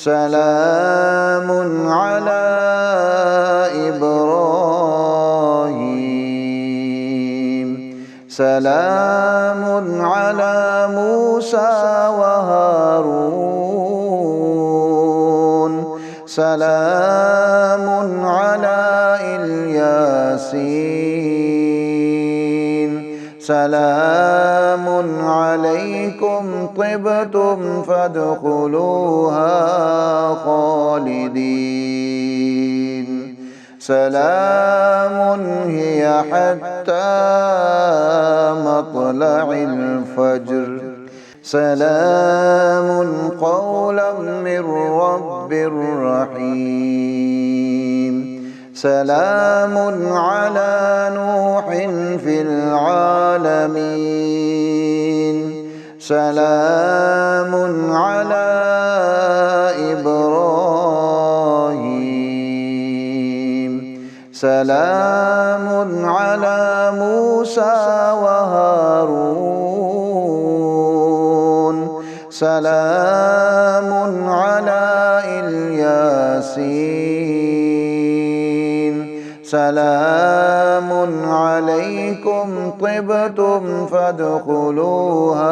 سلام على إبراهيم سلام على موسى وهارون سلام على الياسين سلام عليكم طبتم فادخلوها خالدين سلام هي حتى مطلع الفجر سلام قولا من رب رحيم سلام على نوح في العالمين سلام على إبراهيم سلام على موسى وهارون سلام على الياسين سلام عليكم طبتم فادخلوها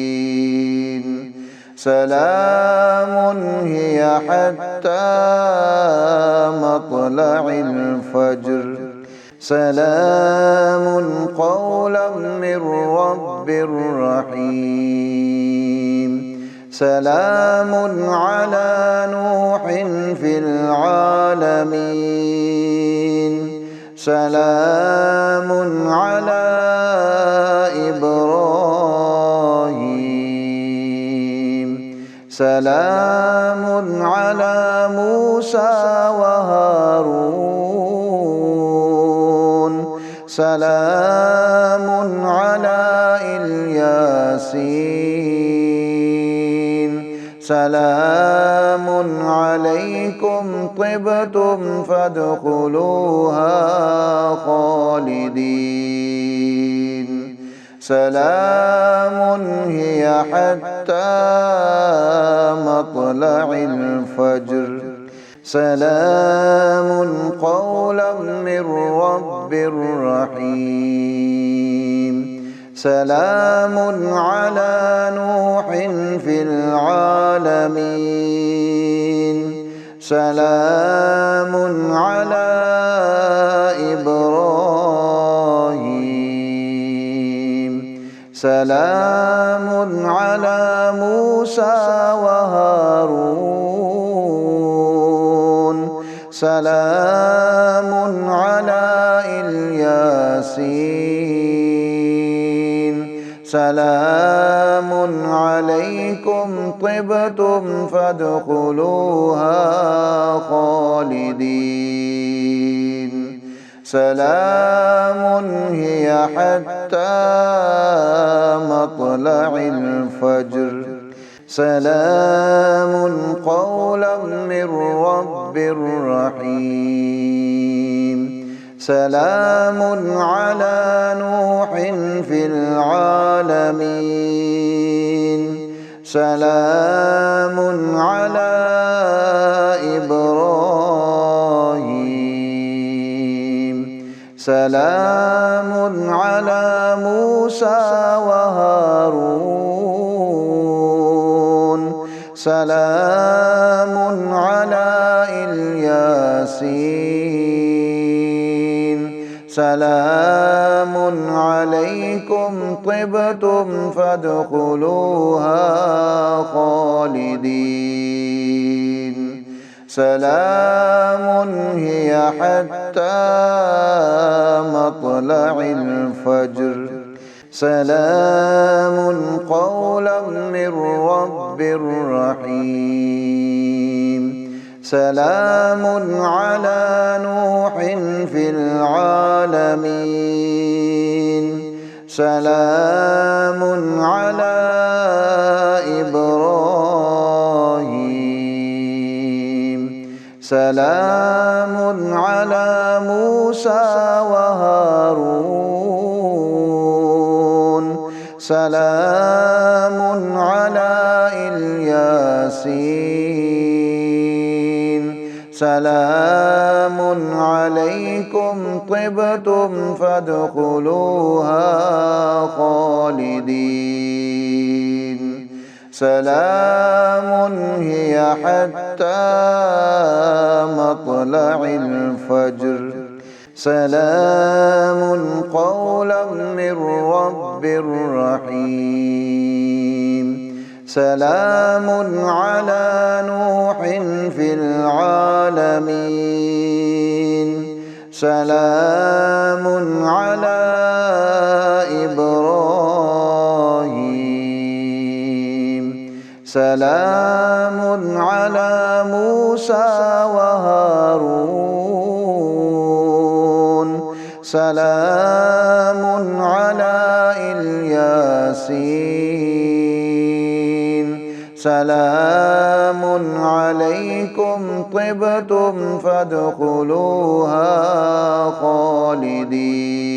خالدين سلام هي حتى مطلع الفجر سلام قولا من رب رحيم سلام على نوح في العالمين سلام على إبراهيم سلام على موسى وهارون سلام على الياسين سلام عليكم طبتم فادخلوها خالدين سلام هي حتى مطلع الفجر سلام قولا من رب رحيم سلام على نوح في العالمين سلام على إبراهيم سلام على موسى وهارون سلام على الياسين سلام عليكم طبتم فادخلوها خالدين سلام هي حتى مطلع الفجر سلام قولا من رب رحيم سلام على نوح في العالمين سلام على إبراهيم سلام على موسى وهارون سلام على الياسين سلام عليكم طبتم فادخلوها خالدين سلام هي حتى مطلع الفجر سلام قولا من رب رحيم سلام على نوح في العالمين سلام على إبراهيم سلام على موسى وهارون سلام على الياسين ياسين سلام عليكم طبتم فادخلوها خالدين سلام هي حتى مطلع الفجر سلام قولا من رب رحيم سلام على نوح في العالمين سلام على إبراهيم سلام على موسى وهارون سلام على الياسين سلام عليكم طبتم فادخلوها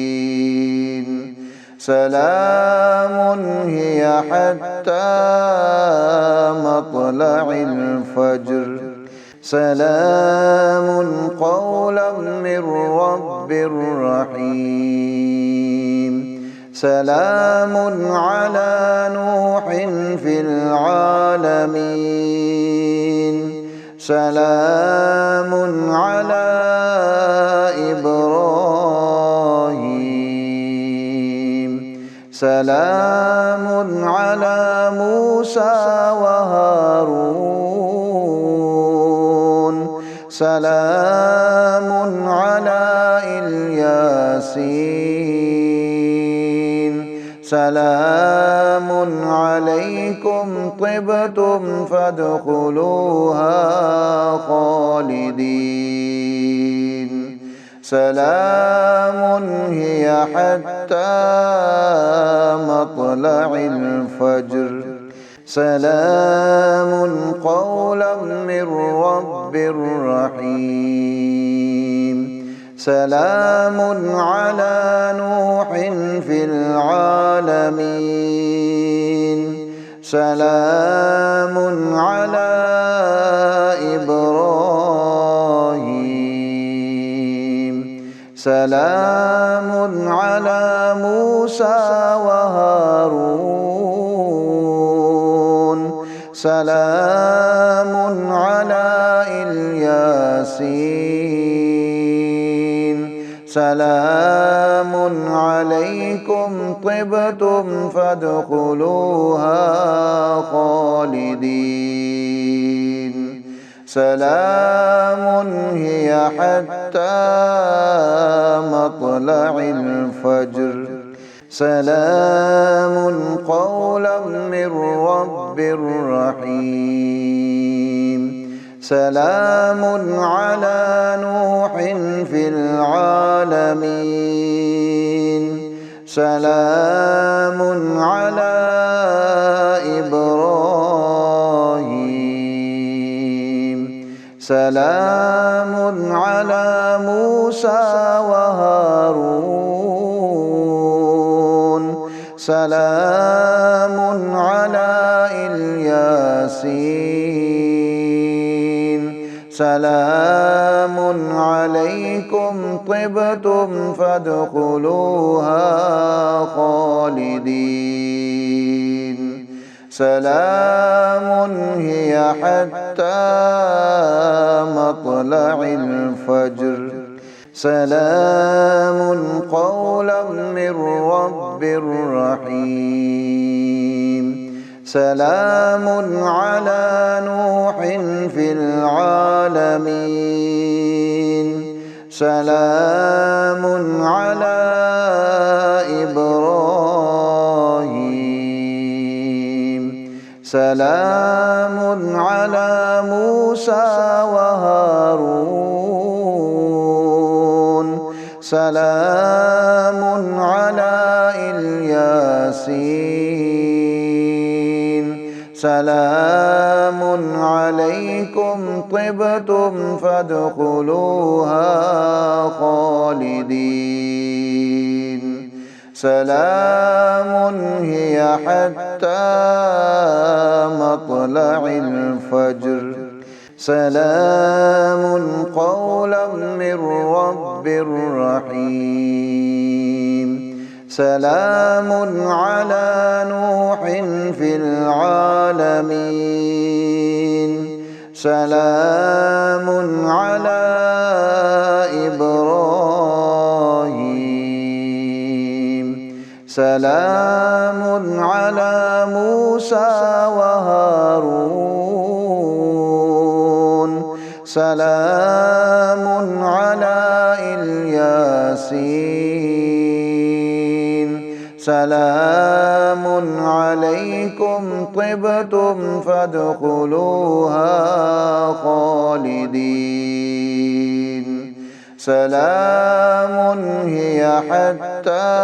خالدين سلام هي حتى مطلع الفجر سلام قولا من رب رحيم سلام على نوح في العالمين سلام على إبراهيم سلام على موسى وهارون سلام على الياسين سلام عليكم طبتم فادخلوها خالدين سلام هي حتى مطلع الفجر سلام قولا من رب رحيم سلام على نوح في العالمين سلام على إبراهيم سلام على موسى وهارون سلام على الياسين سلام عليكم طبتم فادخلوها خالدين سلام هي حتى مطلع الفجر سلام قولا من رب رحيم سلام على نوح في العالمين سلام على إبراهيم سلام على موسى وهارون سلام على الياسين سلام عليكم طبتم فادخلوها خالدين سلام هي حتى مطلع الفجر سلام قولا من رب رحيم سلام على نوح في العالمين سلام على إبراهيم سلام على موسى وهارون سلام على الياسين سلام عليكم طبتم فادخلوها خالدين سلام هي حتى مطلع الفجر سلام قولا من رب رحيم سلام على نوح في العالمين سلام على إبراهيم سلام على موسى وهارون سلام على الياسين سلام عليكم طبتم فادخلوها خالدين سلام هي حتى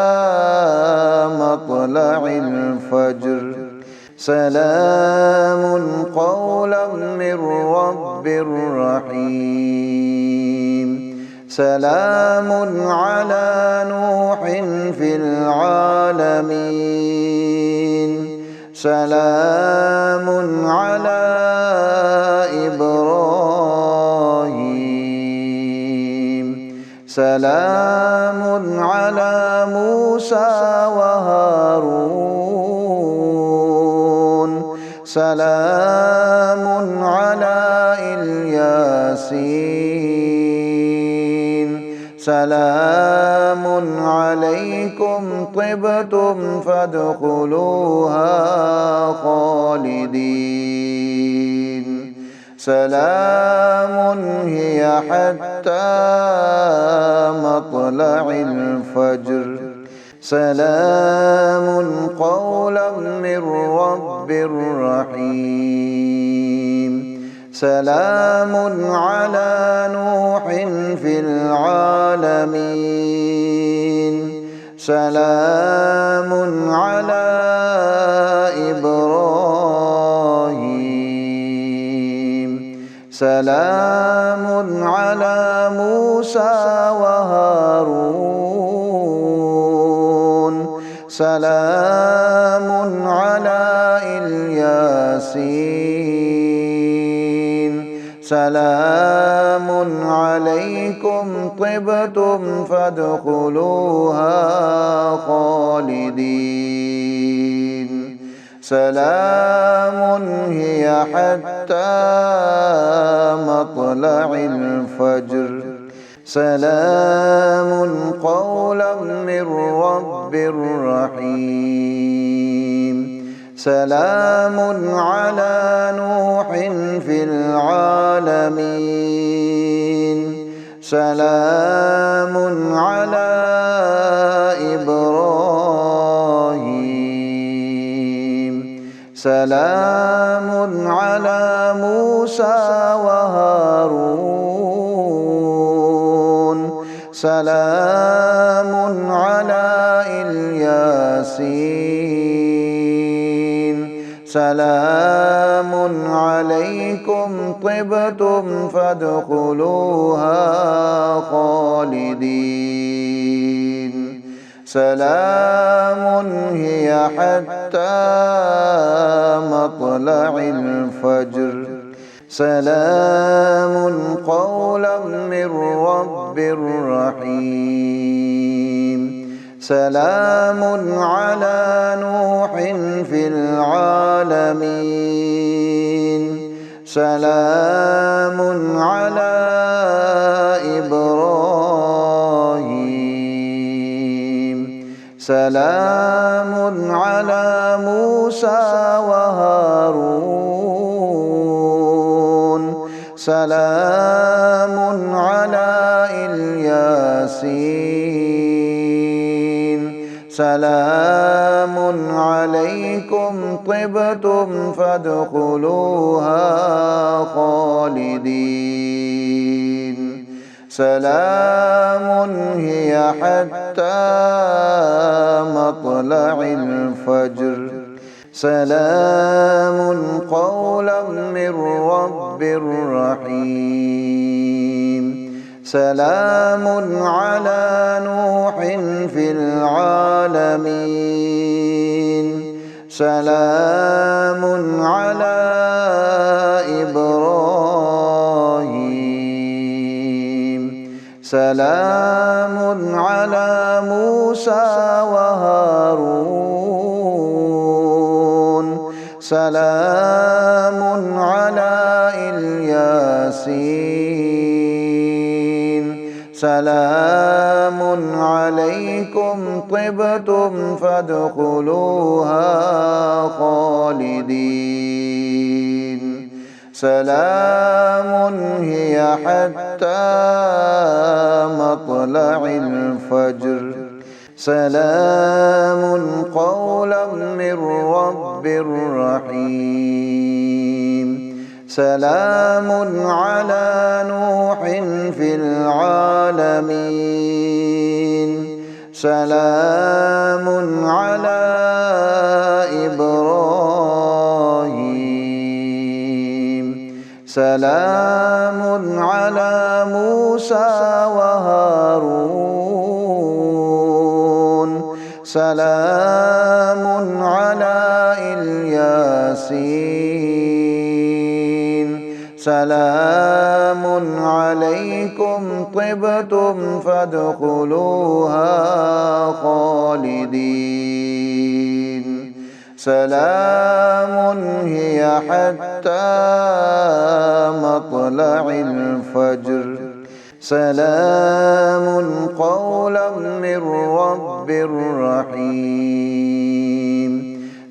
مطلع الفجر سلام قولا من رب رحيم سلام على نوح في العالمين سلام على إبراهيم سلام على موسى وهارون سلام على الياسين سلام عليكم طبتم فادخلوها خالدين سلام هي حتى مطلع الفجر سلام قولا من رب رحيم سلام على نوح في العالمين سلام على إبراهيم سلام على موسى وهارون سلام على الياسين سلام عليكم طبتم فادخلوها خالدين سلام هي حتى مطلع الفجر سلام قولا من رب رحيم سلام على نوح في العالمين سلام على إبراهيم سلام على موسى وهارون سلام على الياسين سلام عليكم طبتم فادخلوها خالدين سلام هي حتى مطلع الفجر سلام قولا من رب رحيم سلام على نوح في العالمين سلام على إبراهيم سلام على موسى وهارون سلام على الياسين سلام عليكم طبتم فادخلوها خالدين سلام هي حتى مطلع الفجر سلام قولا من رب رحيم سلام على نوح في العالمين سلام على إبراهيم سلام على موسى وهارون سلام على الياسين سلام عليكم طبتم فادخلوها خالدين سلام هي حتى مطلع الفجر سلام قولا من رب رحيم سلام على نوح في العالمين سلام على إبراهيم سلام على موسى وهارون سلام على الياسين سلام عليكم طبتم فادخلوها خالدين سلام هي حتى مطلع الفجر سلام قولا من رب رحيم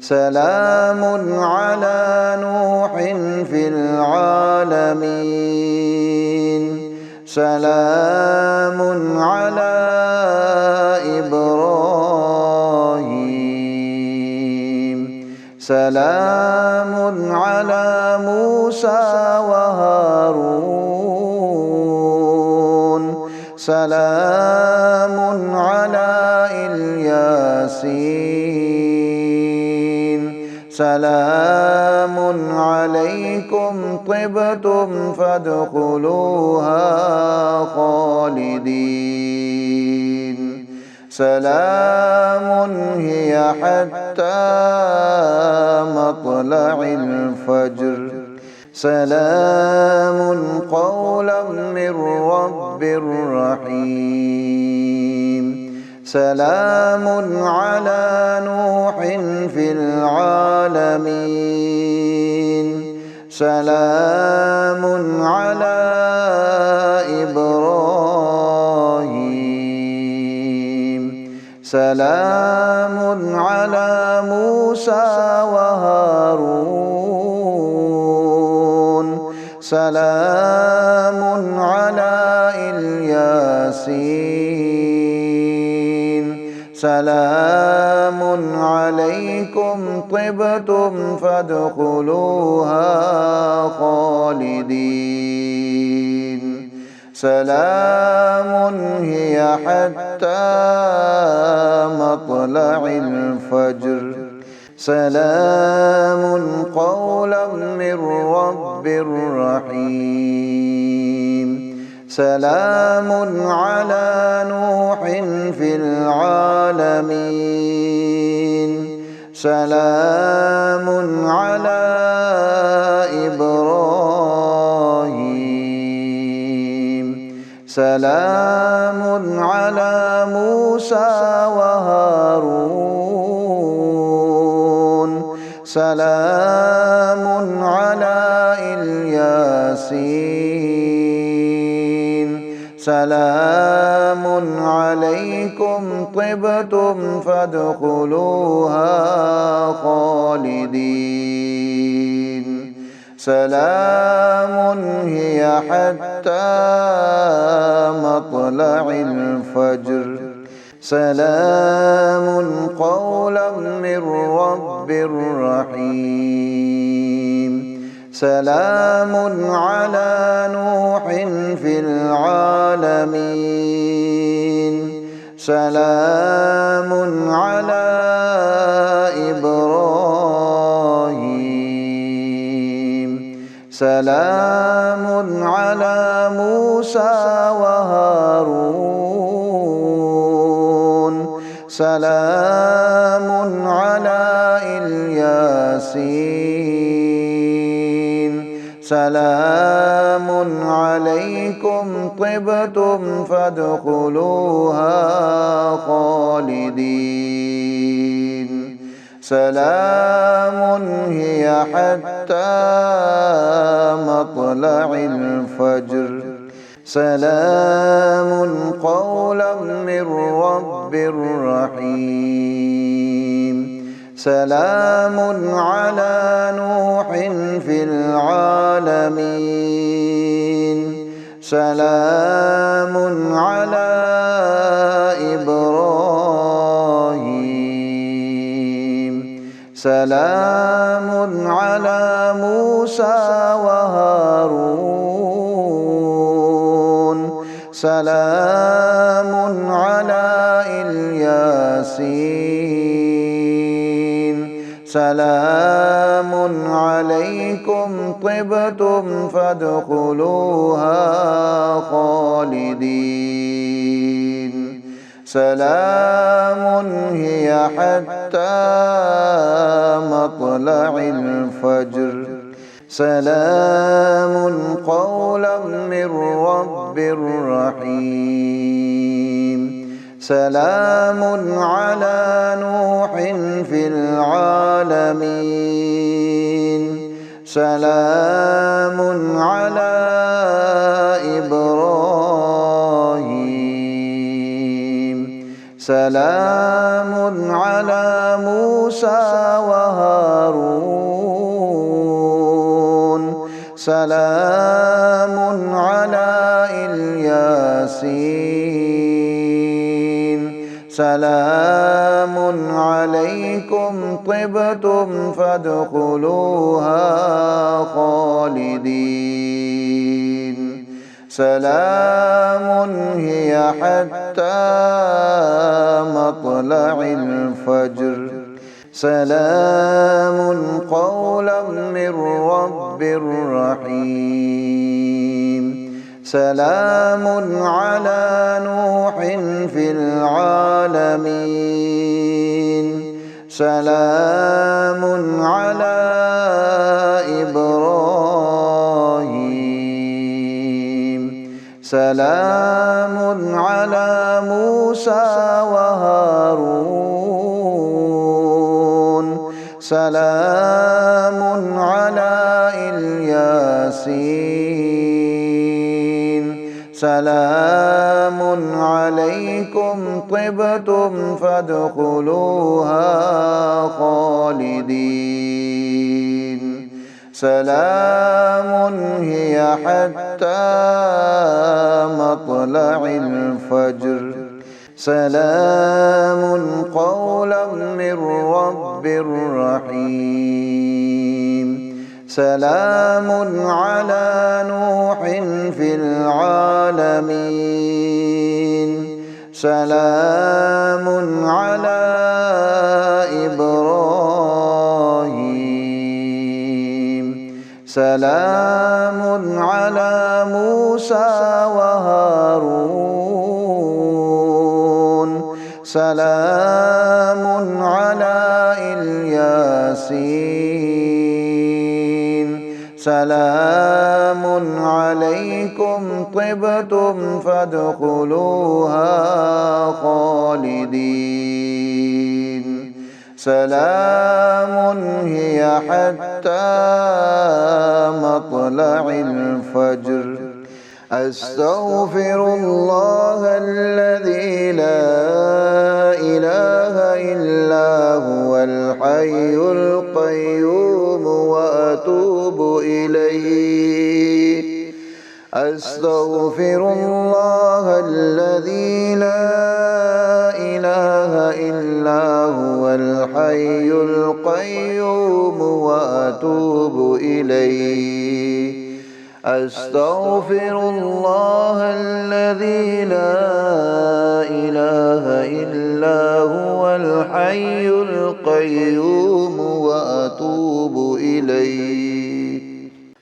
سلام على نوح في العالمين سلام على إبراهيم سلام على موسى وهارون سلام على الياسين سلام عليكم طبتم فادخلوها خالدين سلام هي حتى مطلع الفجر سلام قولا من رب رحيم سلام على نوح في العالمين سلام على إبراهيم سلام على موسى وهارون سلام على الياسين سلام عليكم طبتم فادخلوها خالدين سلام هي حتى مطلع الفجر سلام قولا من رب رحيم سلام على نوح في العالمين سلام على إبراهيم سلام على موسى وهارون سلام على الياسين سلام عليكم طبتم فادخلوها خالدين سلام هي حتى مطلع الفجر سلام قولا من رب رحيم سلام على نوح في العالمين سلام على إبراهيم سلام على موسى وهارون سلام على الياسين سلام عليكم طبتم فادخلوها خالدين سلام هي حتى مطلع الفجر سلام قولا من رب رحيم سلام على نوح في العالمين سلام على إبراهيم سلام على موسى وهارون سلام على الياسين سلام عليكم طبتم فادخلوها خالدين سلام هي حتى مطلع الفجر سلام قولا من رب رحيم سلام على نوح في العالمين سلام على إبراهيم سلام على موسى وهارون سلام على الياسين سلام عليكم طبتم فادخلوها خالدين سلام هي حتى مطلع الفجر سلام قولا من رب رحيم سلام على نوح في العالمين سلام على إبراهيم سلام على موسى وهارون سلام على الياسين سلام عليكم طبتم فادخلوها خالدين سلام هي حتى مطلع الفجر سلام قولا من رب رحيم سلام على نوح في العالمين سلام على إبراهيم سلام على موسى وهارون سلام على الياسين سلام عليكم طبتم فادخلوها خالدين سلام هي حتى مطلع الفجر أستغفر الله الذي لا إله إلا هو الحي القيوم وأتوب إليه أستغفر الله الذي لا إله إلا هو الحي القيوم وأتوب إليه أستغفر الله الذي لا إله إلا هو الحي القيوم وأتوب إليه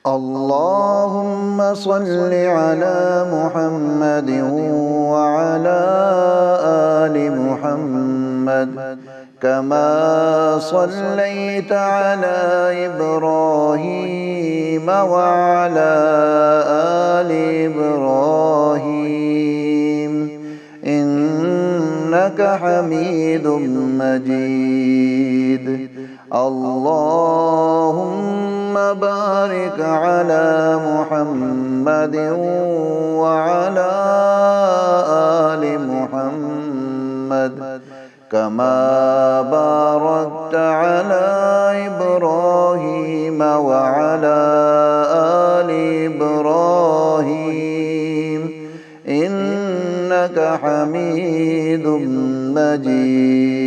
اللهم صل على محمد وعلى آل محمد كما صليت على إبراهيم وعلى آل إبراهيم إنك حميد مجيد. اللهم بارك على محمد وعلى آل محمد كما باركت على إبراهيم وعلى آل إبراهيم إنك حميد مجيد.